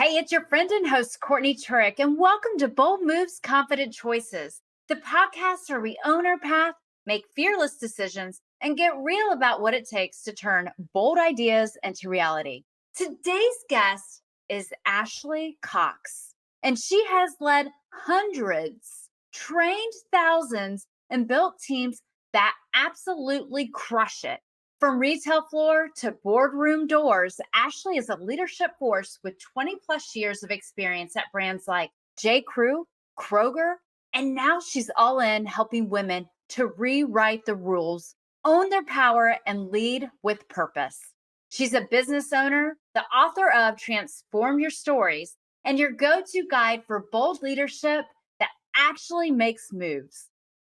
Hey, it's your friend and host, Courtney Turek, and welcome to Bold Moves, Confident Choices, the podcast where we own our path, make fearless decisions, and get real about what it takes to turn bold ideas into reality. Today's guest is Ashley Cox, and she has led hundreds, trained thousands, and built teams that absolutely crush it. From retail floor to boardroom doors, Ashley is a leadership force with 20 plus years of experience at brands like J. Crew, Kroger, and now she's all in helping women to rewrite the rules, own their power, and lead with purpose. She's a business owner, the author of Transform Your Stories, and your go-to guide for bold leadership that actually makes moves.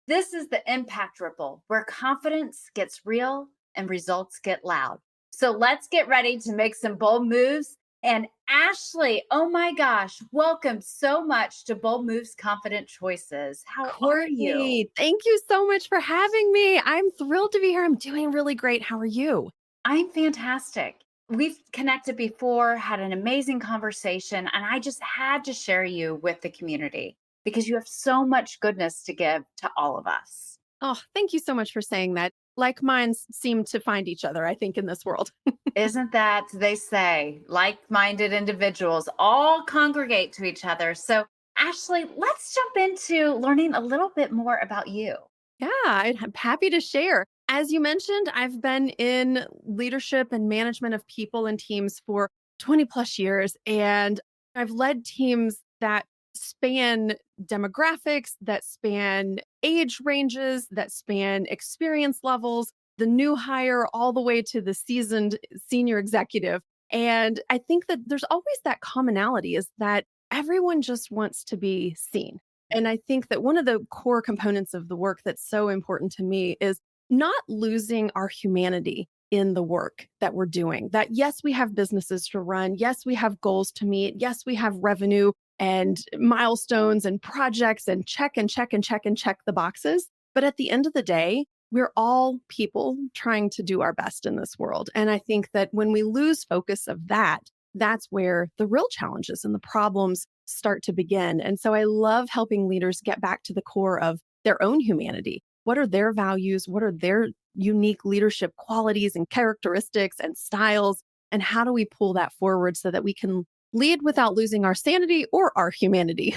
This is the Impact Ripple, where confidence gets real and results get loud. So let's get ready to make some bold moves. And Ashley, oh my gosh, welcome so much to Bold Moves Confident Choices. How are you? Courtney, thank you so much for having me. I'm thrilled to be here. I'm doing really great. How are you? I'm fantastic. We've connected before, had an amazing conversation, and I just had to share you with the community because you have so much goodness to give to all of us. Oh, thank you so much for saying that. Like minds seem to find each other, I think, in this world. Isn't that, they say, like minded individuals all congregate to each other? So, Ashley, let's jump into learning a little bit more about you. Yeah, I'm happy to share. As you mentioned, I've been in leadership and management of people and teams for 20 plus years, and I've led teams that span demographics, that span age ranges, that span experience levels, the new hire all the way to the seasoned senior executive. And I think that there's always that commonality is that everyone just wants to be seen. And I think that one of the core components of the work that's so important to me is not losing our humanity in the work that we're doing. That, yes, we have businesses to run. Yes, we have goals to meet. Yes, we have revenue and milestones and projects and check and check and check and check the boxes. But at the end of the day, we're all people trying to do our best in this world. And I think that when we lose focus of that, that's where the real challenges and the problems start to begin. And so I love helping leaders get back to the core of their own humanity. What are their values? What are their unique leadership qualities and characteristics and styles? And how do we pull that forward so that we can lead without losing our sanity or our humanity?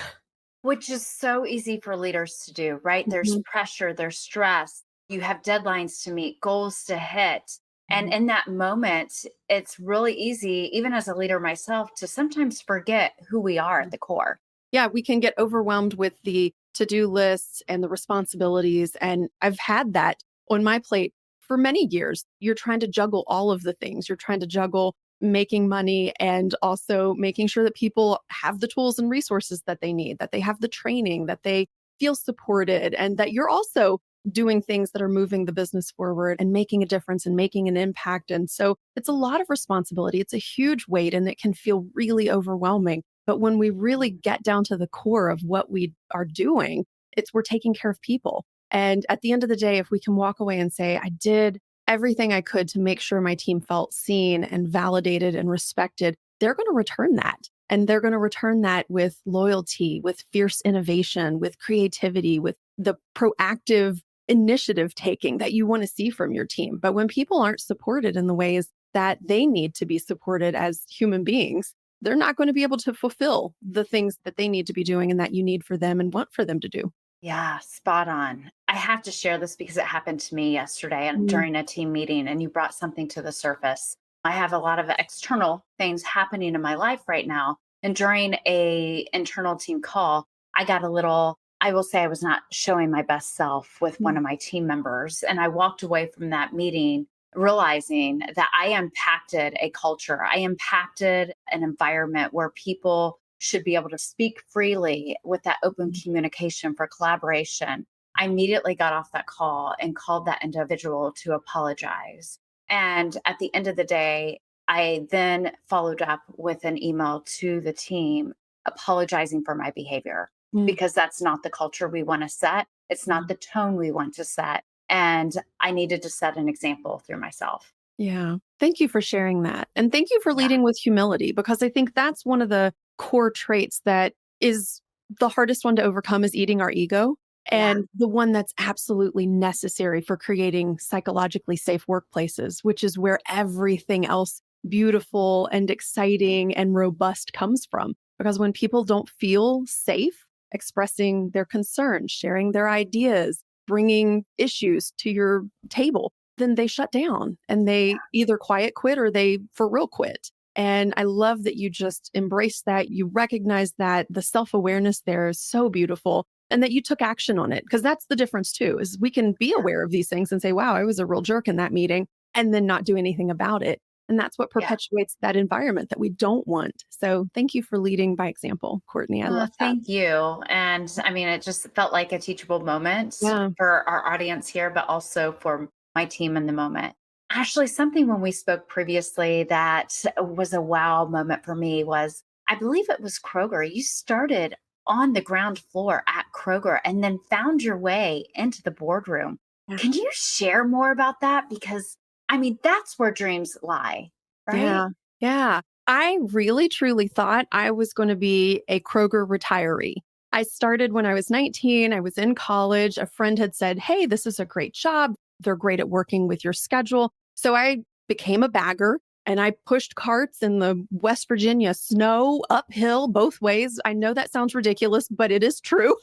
Which is so easy for leaders to do, right? There's Mhm. pressure, there's stress, you have deadlines to meet, goals to hit. And Mhm. in that moment, it's really easy, even as a leader myself, to sometimes forget who we are at the core. Yeah, we can get overwhelmed with the to-do lists and the responsibilities. And I've had that on my plate for many years. You're trying to juggle all of the things. You're trying to juggle making money and also making sure that people have the tools and resources that they need, that they have the training, that they feel supported, and that you're also doing things that are moving the business forward and making a difference and making an impact. And so it's a lot of responsibility. It's a huge weight and it can feel really overwhelming. But when we really get down to the core of what we are doing, it's we're taking care of people. And at the end of the day, if we can walk away and say, I did everything I could to make sure my team felt seen and validated and respected, they're going to return that. And they're going to return that with loyalty, with fierce innovation, with creativity, with the proactive initiative taking that you want to see from your team. But when people aren't supported in the ways that they need to be supported as human beings, they're not going to be able to fulfill the things that they need to be doing and that you need for them and want for them to do. Yeah, spot on. I have to share this because it happened to me yesterday and Mm, during a team meeting, and you brought something to the surface. I have a lot of external things happening in my life right now. And during a internal team call, I got a little, I will say I was not showing my best self with one mm, of my team members. And I walked away from that meeting realizing that I impacted a culture. I impacted an environment where people should be able to speak freely with that open mm, communication for collaboration. I immediately got off that call and called that individual to apologize. And at the end of the day, I then followed up with an email to the team apologizing for my behavior mm, because that's not the culture we want to set. It's not mm. the tone we want to set. And I needed to set an example through myself. Yeah. Thank you for sharing that. And thank you for Yeah. leading with humility, because I think that's one of the core traits that is the hardest one to overcome, is eating our ego. Yeah. And the one that's absolutely necessary for creating psychologically safe workplaces, which is where everything else beautiful and exciting and robust comes from. Because when people don't feel safe expressing their concerns, sharing their ideas, bringing issues to your table, then they shut down and they either quiet quit or they for real quit. And I love that you just embrace that. You recognize that the self awareness there is so beautiful, and that you took action on it. Because that's the difference too, is we can be Yeah. aware of these things and say, wow, I was a real jerk in that meeting, and then not do anything about it. And that's what Yeah. perpetuates that environment that we don't want. So thank you for leading by example, Courtney. I love that. Thank you. And I mean, it just felt like a teachable moment Yeah. for our audience here, but also for my team in the moment. Actually, something when we spoke previously that was a wow moment for me was, I believe it was Kroger. You started on the ground floor at Kroger and then found your way into the boardroom. Yeah. Can you share more about that? Because I mean, that's where dreams lie, right? Yeah. Yeah. I really truly thought I was going to be a Kroger retiree. I started when I was 19. I was in college. A friend had said, hey, this is a great job. They're great at working with your schedule. So I became a bagger and I pushed carts in the West Virginia snow uphill both ways. I know that sounds ridiculous, but it is true.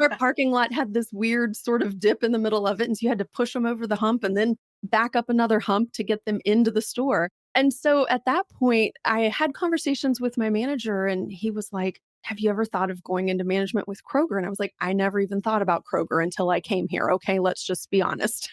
Our parking lot had this weird sort of dip in the middle of it. And so you had to push them over the hump and then back up another hump to get them into the store. And so at that point, I had conversations with my manager, and he was like, have you ever thought of going into management with Kroger? And I was like, I never even thought about Kroger until I came here. Okay, let's just be honest.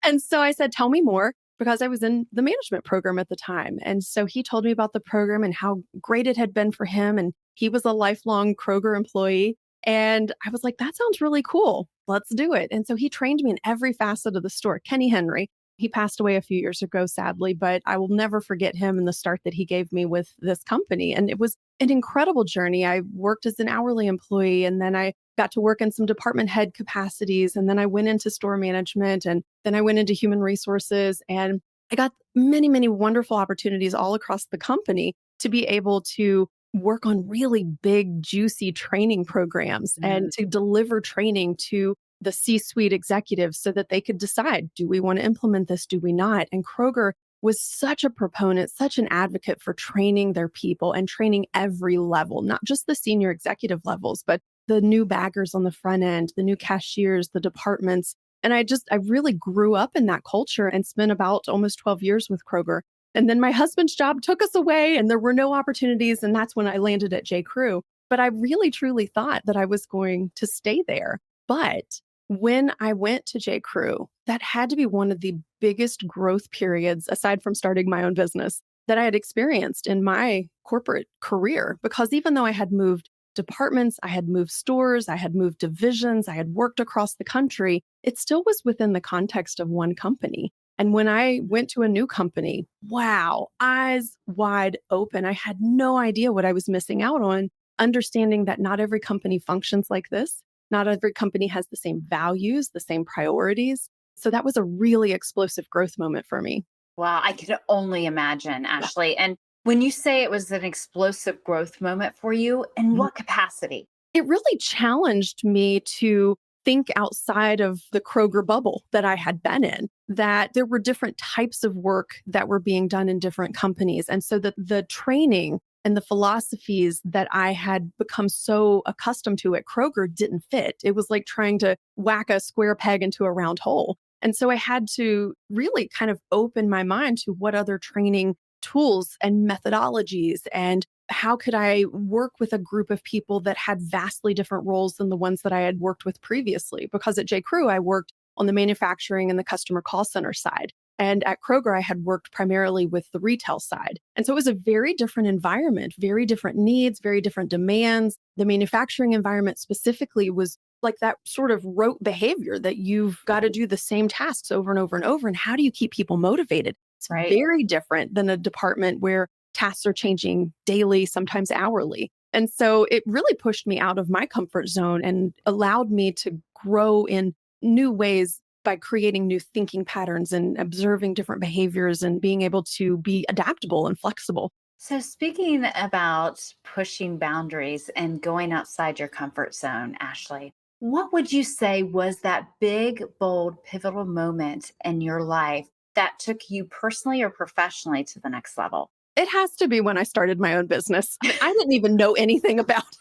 And so I said, tell me more, because I was in the management program at the time. And so he told me about the program and how great it had been for him. And he was a lifelong Kroger employee. And I was like, that sounds really cool. Let's do it. And so he trained me in every facet of the store. Kenny Henry, he passed away a few years ago, sadly, but I will never forget him and the start that he gave me with this company. And it was an incredible journey. I worked as an hourly employee, and then I got to work in some department head capacities. And then I went into store management, and then I went into human resources. And I got many, many wonderful opportunities all across the company to be able to work on really big, juicy training programs and Mm. to deliver training to the C suite executives so that they could decide, do we want to implement this? Do we not? And Kroger was such a proponent, such an advocate for training their people and training every level, not just the senior executive levels, but the new baggers on the front end, the new cashiers, the departments. And I really grew up in that culture and spent about almost 12 years with Kroger. And then my husband's job took us away and there were no opportunities. And that's when I landed at J. Crew. But I really truly thought that I was going to stay there. But when I went to J. Crew, that had to be one of the biggest growth periods, aside from starting my own business, that I had experienced in my corporate career. Because even though I had moved departments, I had moved stores, I had moved divisions, I had worked across the country, it still was within the context of one company. And when I went to a new company, wow, eyes wide open. I had no idea what I was missing out on, understanding that not every company functions like this. Not every company has the same values, the same priorities. So that was a really explosive growth moment for me. Wow, I could only imagine, Ashley. And when you say it was an explosive growth moment for you, in Yeah. what capacity? It really challenged me to think outside of the Kroger bubble that I had been in, that there were different types of work that were being done in different companies. And so that the training and the philosophies that I had become so accustomed to at Kroger didn't fit. It was like trying to whack a square peg into a round hole. And so I had to really kind of open my mind to what other training tools and methodologies, and how could I work with a group of people that had vastly different roles than the ones that I had worked with previously? Because at J. Crew, I worked on the manufacturing and the customer call center side. And at Kroger, I had worked primarily with the retail side. And so it was a very different environment, very different needs, very different demands. The manufacturing environment specifically was like that sort of rote behavior that you've got to do the same tasks over and over and over. And how do you keep people motivated? It's Right. very different than a department where tasks are changing daily, sometimes hourly. And so it really pushed me out of my comfort zone and allowed me to grow in new ways by creating new thinking patterns and observing different behaviors and being able to be adaptable and flexible. So, speaking about pushing boundaries and going outside your comfort zone, Ashley, what would you say was that big, bold, pivotal moment in your life that took you personally or professionally to the next level? It has to be when I started my own business. I didn't even know anything about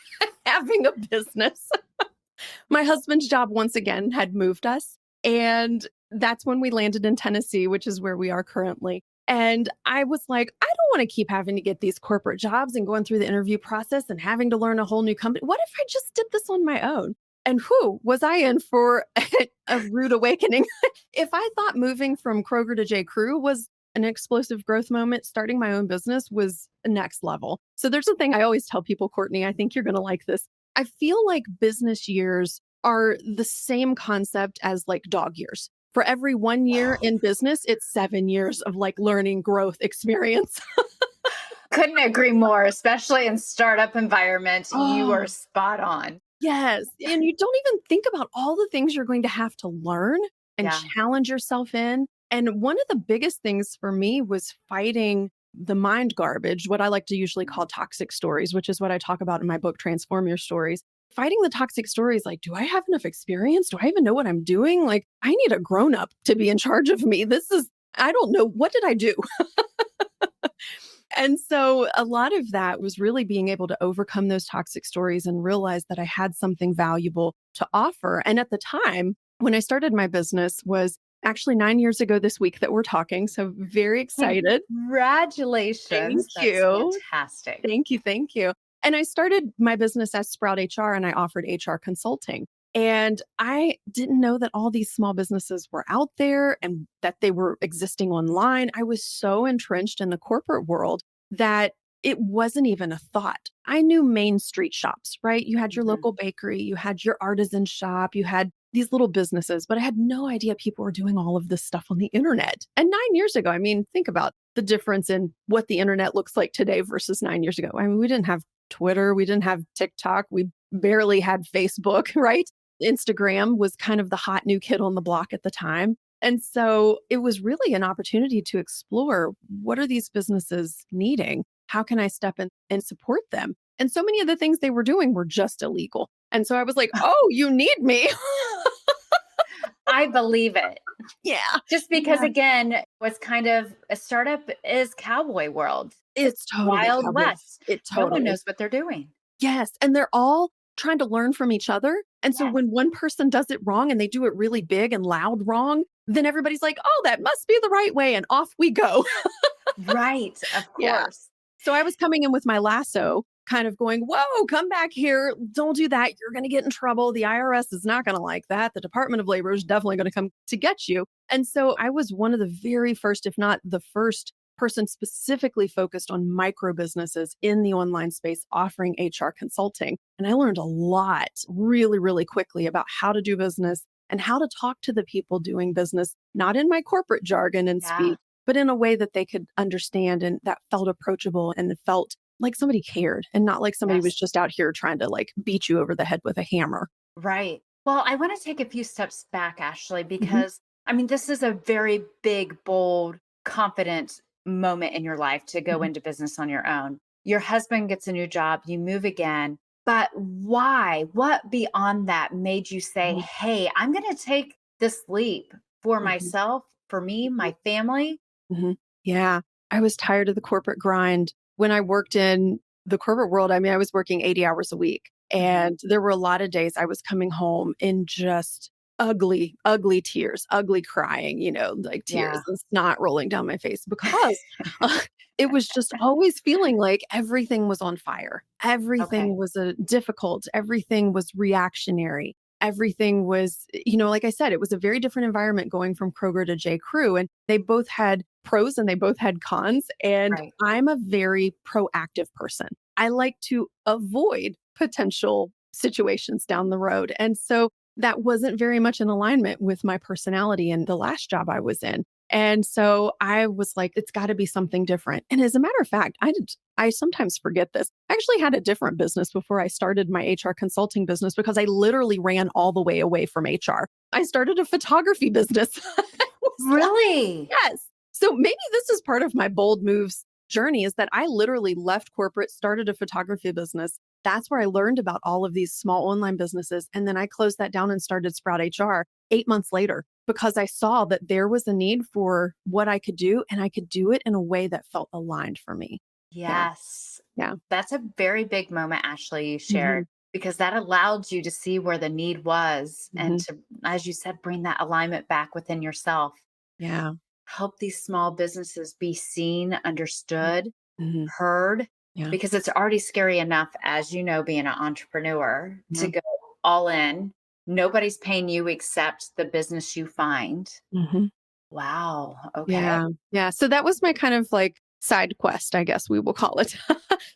having a business. My husband's job once again had moved us. And that's when we landed in Tennessee, which is where we are currently. And I was like, I don't want to keep having to get these corporate jobs and going through the interview process and having to learn a whole new company. What if I just did this on my own? And who was I in for a rude awakening? If I thought moving from Kroger to J. Crew was an explosive growth moment, starting my own business was next level. So there's a thing I always tell people, Courtney, I think you're going to like this. I feel like business years are the same concept as like dog years. For every 1 year in business, it's 7 years of like learning, growth, experience. Couldn't agree more, especially in startup environment. You are Oh, spot on. yes. And you don't even think about all the things you're going to have to learn and Yeah. challenge yourself in. And one of the biggest things for me was fighting the mind garbage, what I like to usually call toxic stories, which is what I talk about in my book, Transform Your Stories. Fighting the toxic stories, like, do I have enough experience? Do I even know what I'm doing? Like, I need a grown up to be in charge of me. I don't know. What did I do? And so a lot of that was really being able to overcome those toxic stories and realize that I had something valuable to offer. And at the time, when I started my business was actually 9 years ago this week that we're talking. So very excited. Thank Congratulations. That's you. fantastic. Thank you. Thank you. And I started my business as Sprout HR and I offered HR consulting. And I didn't know that all these small businesses were out there and that they were existing online. I was so entrenched in the corporate world that it wasn't even a thought. I knew main street shops, right? You had your Mhm. local bakery, you had your artisan shop, you had these little businesses, but I had no idea people were doing all of this stuff on the internet. And 9 years ago, I mean, think about the difference in what the internet looks like today versus 9 years ago. I mean, we didn't have Twitter, we didn't have TikTok, we barely had Facebook, right? Instagram was kind of the hot new kid on the block at the time. And so it was really an opportunity to explore what are these businesses needing? How can I step in and support them? And so many of the things they were doing were just illegal. And so I was like, oh, you need me. I believe it. Yeah. Just because, Yeah. again, what's kind of a startup is cowboy world. It's It's totally Wild cowboy. West. It No one totally. knows what they're doing. Yes. And they're all trying to learn from each other. And so Yes. when one person does it wrong and they do it really big and loud wrong, then everybody's like, oh, that must be the right way. And off we go. Right. Of Yeah. course. So I was coming in with my lasso, kind of going, whoa, come back here. Don't do that. You're going to get in trouble. The IRS is not going to like that. The Department of Labor is definitely going to come to get you. And so I was one of the very first, if not the first person specifically focused on micro businesses in the online space offering HR consulting. And I learned a lot really, really quickly about how to do business and how to talk to the people doing business, not in my corporate jargon and Yeah. speak, but in a way that they could understand and that felt approachable and it felt like somebody cared and not like somebody was Yes. just out here trying to like beat you over the head with a hammer. Right. Well, I want to take a few steps back, Ashley, Mhm, because I mean, this is a very big, bold, confident moment in your life to go mhm, into business on your own. Your husband gets a new job, you move again. But why? What beyond that made you say, mhm, hey, I'm going to take this leap for mhm, myself, for me, mhm, my family? mhm. Yeah. I was tired of the corporate grind. When I worked in the corporate world, I mean, I was working 80 hours a week. Mhm. And there were a lot of days I was coming home in just ugly, ugly tears, ugly crying, like tears Yeah. and snot rolling down my face because uh, it was just always feeling like everything was on fire. Everything Okay. was difficult. Everything was reactionary. Everything was, like I said, it was a very different environment going from Kroger to J. Crew. And they both had pros and they both had cons. And Right. I'm a very proactive person. I like to avoid potential situations down the road. And so that wasn't very much in alignment with my personality in the last job I was in. And so I was like, it's got to be something different. And as a matter of fact, I sometimes forget this. I actually had a different business before I started my HR consulting business because I literally ran all the way away from HR. I started a photography business. I was like, Really? yes. So maybe this is part of my bold moves journey is that I literally left corporate, started a photography business. That's where I learned about all of these small online businesses. And then I closed that down and started Sprout HR 8 months later because I saw that there was a need for what I could do and I could do it in a way that felt aligned for me. Yeah. Yes. Yeah. That's a very big moment, Ashley, you Hmm. shared, because that allowed you to see where the need was and Hmm. to, as you said, bring that alignment back within yourself. Yeah. Help these small businesses be seen, understood, Hmm. heard, Yeah. because it's already scary enough, as you know, being an entrepreneur to Yeah. go all in. Nobody's paying you except the business you find. Hmm. Wow. Okay. Yeah. Yeah. So that was my kind of like side quest, I guess we will call it.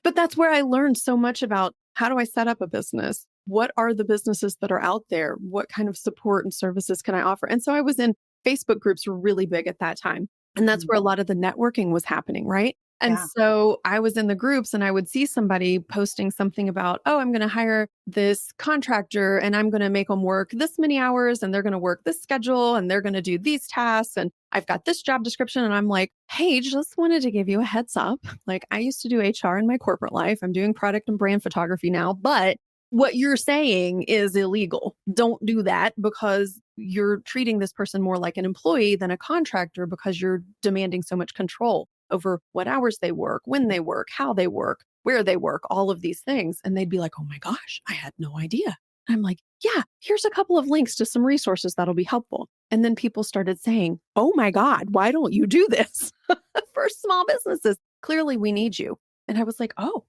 But that's where I learned so much about how do I set up a business? What are the businesses that are out there? What kind of support and services can I offer? And so I was in Facebook groups were really big at that time. And that's Mhm. where a lot of the networking was happening, right? And Yeah. so I was in the groups and I would see somebody posting something about, oh, I'm going to hire this contractor and I'm going to make them work this many hours and they're going to work this schedule and they're going to do these tasks. And I've got this job description. And I'm like, hey, just wanted to give you a heads up. Like, I used to do HR in my corporate life. I'm doing product and brand photography now, but what you're saying is illegal. Don't do that because you're treating this person more like an employee than a contractor because you're demanding so much control over what hours they work, when they work, how they work, where they work, all of these things. And they'd be like, oh my gosh, I had no idea. I'm like, yeah, here's a couple of links to some resources that'll be helpful. And then people started saying, oh my God, why don't you do this for small businesses? Clearly, we need you. And I was like, oh,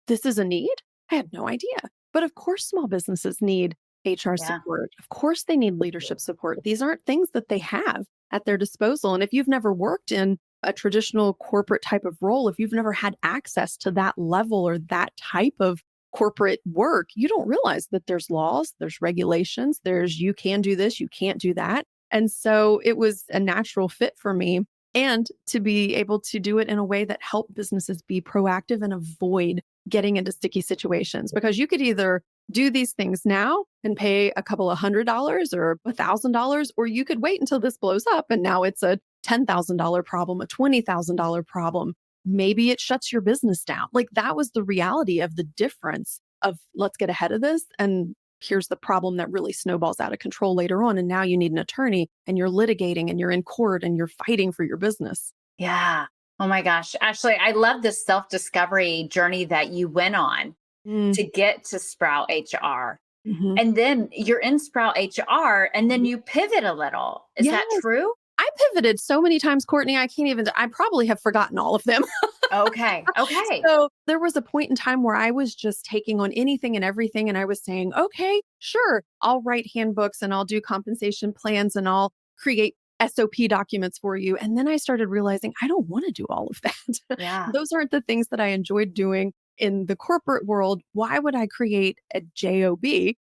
this is a need? I had no idea. But of course, small businesses need HR Yeah. support. Of course, they need leadership support. These aren't things that they have at their disposal. And if you've never worked in a traditional corporate type of role, if you've never had access to that level or that type of corporate work, you don't realize that there's laws, there's regulations, there's you can do this, you can't do that. And so it was a natural fit for me and to be able to do it in a way that helped businesses be proactive and avoid getting into sticky situations because you could either do these things now and pay a couple of $100 or $1,000, or you could wait until this blows up and now it's a $10,000 problem, a $20,000 problem. Maybe it shuts your business down. Like that was the reality of the difference of let's get ahead of this. And here's the problem that really snowballs out of control later on. And now you need an attorney and you're litigating and you're in court and you're fighting for your business. Yeah. Oh my gosh. Ashley, I love this self discovery journey that you went on Mm, to get to Sprout HR. mhm, And then you're in Sprout HR and then mhm. you pivot a little. Is Yes. that true? I pivoted so many times, Courtney, I probably have forgotten all of them. Okay. Okay. So there was a point in time where I was just taking on anything and everything. And I was saying, okay, sure, I'll write handbooks and I'll do compensation plans and I'll create SOP documents for you. And then I started realizing I don't want to do all of that. Yeah. Those aren't the things that I enjoyed doing in the corporate world. Why would I create a job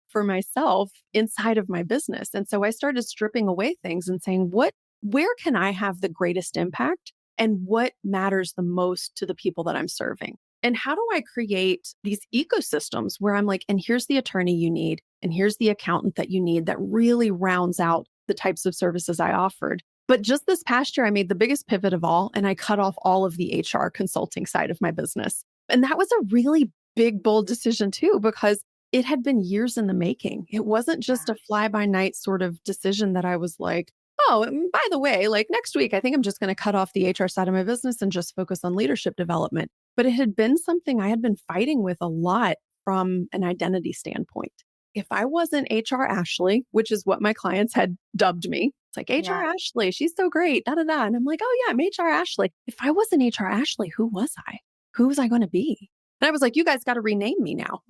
for myself inside of my business? And so I started stripping away things and saying, where can I have the greatest impact? And what matters the most to the people that I'm serving? And how do I create these ecosystems where I'm like, and here's the attorney you need, and here's the accountant that you need that really rounds out the types of services I offered. But just this past year, I made the biggest pivot of all, and I cut off all of the HR consulting side of my business. And that was a really big, bold decision too, because it had been years in the making. It wasn't just a fly by night sort of decision that I was like, oh, and by the way, like next week, I think I'm just going to cut off the HR side of my business and just focus on leadership development. But it had been something I had been fighting with a lot from an identity standpoint. If I wasn't HR Ashley, which is what my clients had dubbed me, it's like HR Yeah. Ashley, she's so great, da da da. And I'm like, oh yeah, I'm HR Ashley. If I wasn't HR Ashley, who was I? Who was I going to be? And I was like, you guys got to rename me now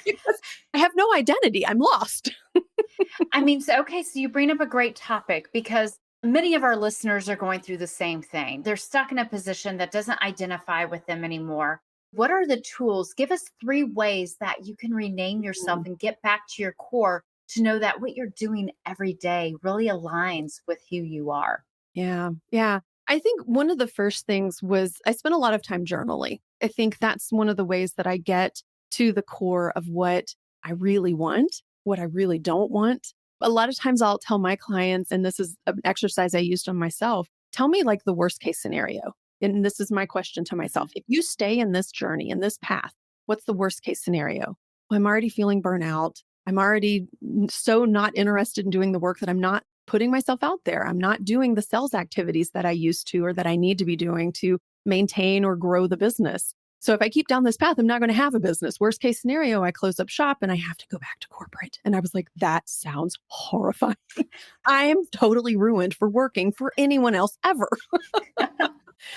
because I have no identity. I'm lost. I mean, so, okay, so you bring up a great topic because many of our listeners are going through the same thing. They're stuck in a position that doesn't identify with them anymore. What are the tools? Give us 3 ways that you can rename yourself and get back to your core to know that what you're doing every day really aligns with who you are. Yeah. Yeah. I think one of the first things was I spent a lot of time journaling. I think that's one of the ways that I get to the core of what I really want, what I really don't want. A lot of times I'll tell my clients, and this is an exercise I used on myself, tell me like the worst case scenario. And this is my question to myself. If you stay in this journey, in this path, what's the worst case scenario? Well, I'm already feeling burnout. I'm already so not interested in doing the work that I'm not putting myself out there. I'm not doing the sales activities that I used to or that I need to be doing to maintain or grow the business. So if I keep down this path, I'm not going to have a business. Worst case scenario, I close up shop and I have to go back to corporate. And I was like, that sounds horrifying. I am totally ruined for working for anyone else ever.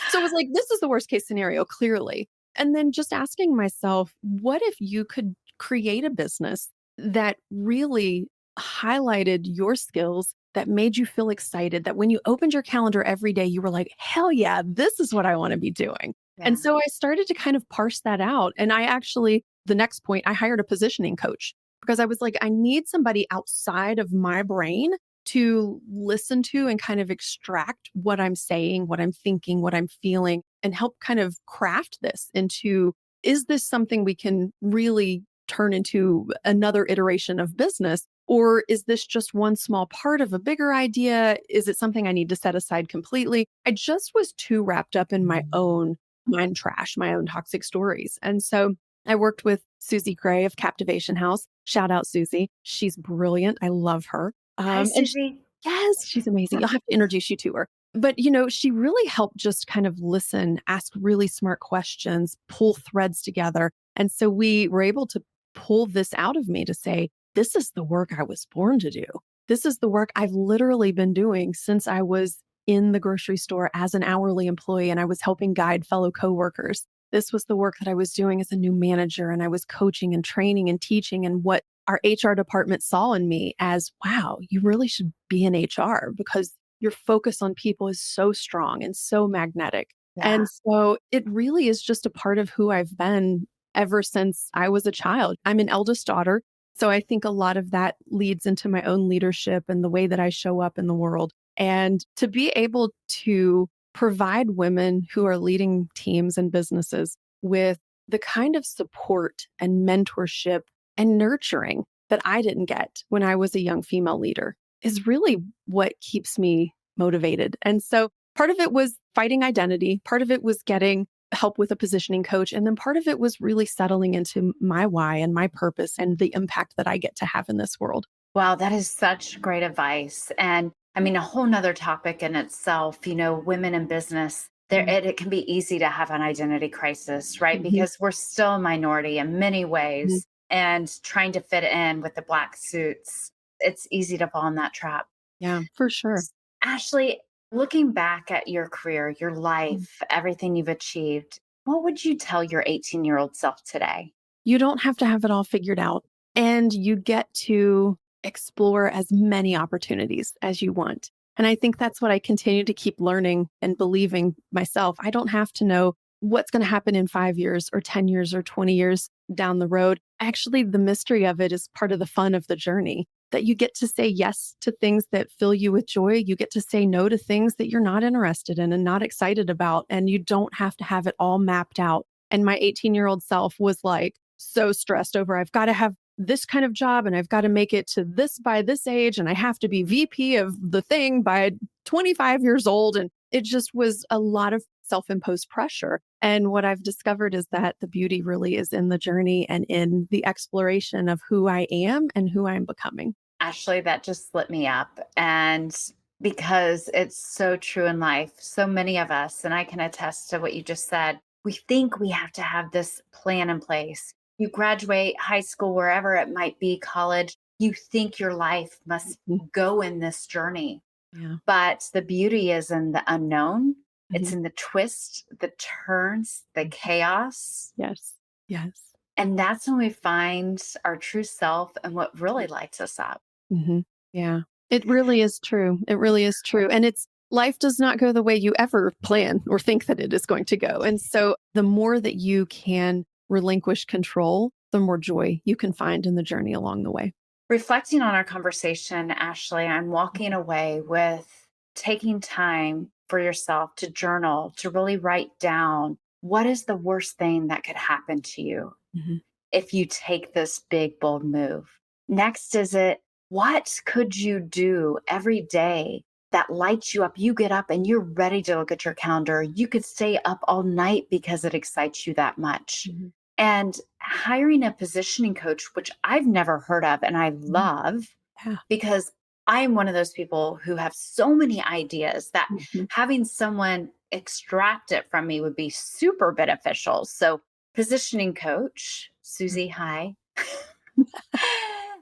So it was like, this is the worst case scenario, clearly. And then just asking myself, what if you could create a business that really highlighted your skills, that made you feel excited, that when you opened your calendar every day, you were like, hell yeah, this is what I want to be doing. And Yeah. so I started to kind of parse that out. And I actually, the next point, I hired a positioning coach because I was like, I need somebody outside of my brain to listen to and kind of extract what I'm saying, what I'm thinking, what I'm feeling, and help kind of craft this into, is this something we can really turn into another iteration of business? Or is this just one small part of a bigger idea? Is it something I need to set aside completely? I just was too wrapped up in my own mind trash, my own toxic stories. And so I worked with Susie Gray of Captivation House. Shout out Susie. She's brilliant. I love her. Hi, And Susie. yes, she's amazing. I'll have to introduce you to her. But, she really helped just kind of listen, ask really smart questions, pull threads together. And so we were able to pull this out of me to say, this is the work I was born to do. This is the work I've literally been doing since I was in the grocery store as an hourly employee and I was helping guide fellow coworkers. This was the work that I was doing as a new manager, and I was coaching and training and teaching, and what our HR department saw in me as, wow, you really should be in HR because your focus on people is so strong and so magnetic. Yeah. And so it really is just a part of who I've been ever since I was a child. I'm an eldest daughter. So I think a lot of that leads into my own leadership and the way that I show up in the world. And to be able to provide women who are leading teams and businesses with the kind of support and mentorship and nurturing that I didn't get when I was a young female leader is really what keeps me motivated. And so part of it was fighting identity, part of it was getting help with a positioning coach, and then part of it was really settling into my why and my purpose and the impact that I get to have in this world. Wow, that is such great advice. And I mean, a whole nother topic in itself, women in business, it can be easy to have an identity crisis, right? Mm-hmm. Because we're still a minority in many Mm-hmm. ways and trying to fit in with the black suits, it's easy to fall in that trap. Yeah, for sure. Ashley, looking back at your career, your life, everything you've achieved, what would you tell your 18-year-old self today? You don't have to have it all figured out, and you get to explore as many opportunities as you want. And I think that's what I continue to keep learning and believing myself. I don't have to know what's going to happen in 5 years or 10 years or 20 years down the road. Actually, the mystery of it is part of the fun of the journey, that you get to say yes to things that fill you with joy. You get to say no to things that you're not interested in and not excited about. And you don't have to have it all mapped out. And my 18-year-old self was like so stressed over, I've got to have this kind of job and I've got to make it to this by this age and I have to be VP of the thing by 25 years old. And it just was a lot of self-imposed pressure. And what I've discovered is that the beauty really is in the journey and in the exploration of who I am and who I'm becoming. Ashley, that just lit me up. And because it's so true in life, so many of us, and I can attest to what you just said, we think we have to have this plan in place. You graduate high school, wherever it might be, college, you think your life must Mhm. go in this journey. Yeah. But the beauty is in the unknown. It's Mhm. in the twist, the turns, the chaos. Yes. Yes. And that's when we find our true self and what really lights us up. Mhm. Yeah. It really is true. It really is true. And it's life does not go the way you ever plan or think that it is going to go. And so the more that you can relinquish control, the more joy you can find in the journey along the way. Reflecting on our conversation, Ashley, I'm walking away with taking time for yourself to journal, to really write down what is the worst thing that could happen to you Mhm. if you take this big, bold move. Next, is it what could you do every day that lights you up? You get up and you're ready to look at your calendar. You could stay up all night because it excites you that much. Mhm. And hiring a positioning coach, which I've never heard of and I Mhm. love, Yeah. because I am one of those people who have so many ideas that Mhm. having someone extract it from me would be super beneficial. So, positioning coach, Susie, hi.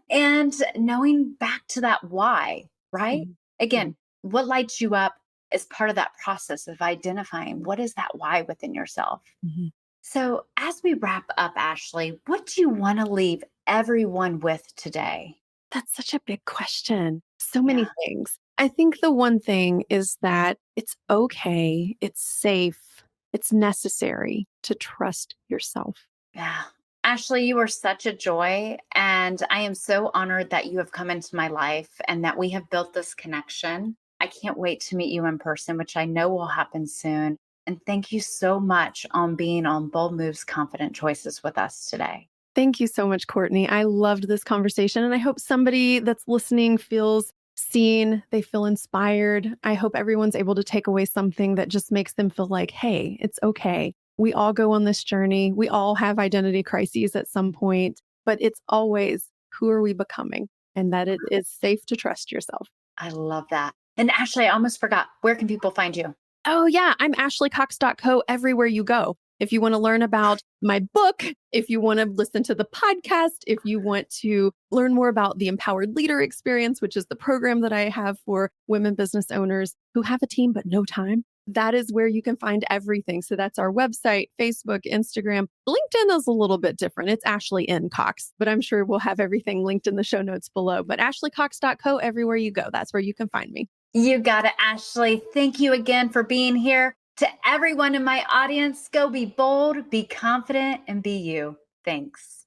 And knowing back to that why, right? Mhm. Again, Mhm. what lights you up is part of that process of identifying what is that why within yourself. Mhm. So, as we wrap up, Ashley, what do you want to leave everyone with today? That's such a big question. So many Yeah. things. I think the one thing is that it's okay, it's safe, it's necessary to trust yourself. Yeah. Ashley, you are such a joy. And I am so honored that you have come into my life and that we have built this connection. I can't wait to meet you in person, which I know will happen soon. And thank you so much on being on Bold Moves Confident Choices with us today. Thank you so much, Courtney. I loved this conversation, and I hope somebody that's listening feels seen, they feel inspired. I hope everyone's able to take away something that just makes them feel like, hey, it's okay. We all go on this journey. We all have identity crises at some point, but it's always who are we becoming? And that it is safe to trust yourself. I love that. And Ashley, I almost forgot. Where can people find you? Oh, yeah. I'm ashleycox.co everywhere you go. If you want to learn about my book, if you want to listen to the podcast, if you want to learn more about the Empowered Leader Experience, which is the program that I have for women business owners who have a team but no time, that is where you can find everything. So that's our website, Facebook, Instagram. LinkedIn is a little bit different. It's Ashley N. Cox, but I'm sure we'll have everything linked in the show notes below. But ashleycox.co everywhere you go. That's where you can find me. You got it, Ashley. Thank you again for being here. To everyone in my audience, go be bold, be confident, and be you. Thanks.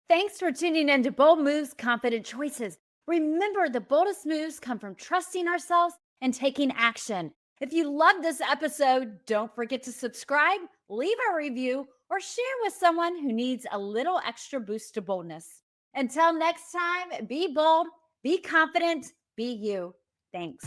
Thanks for tuning in to Bold Moves, Confident Choices. Remember, the boldest moves come from trusting ourselves and taking action. If you loved this episode, don't forget to subscribe, leave a review, or share with someone who needs a little extra boost to boldness. Until next time, be bold, be confident, be you. Thanks.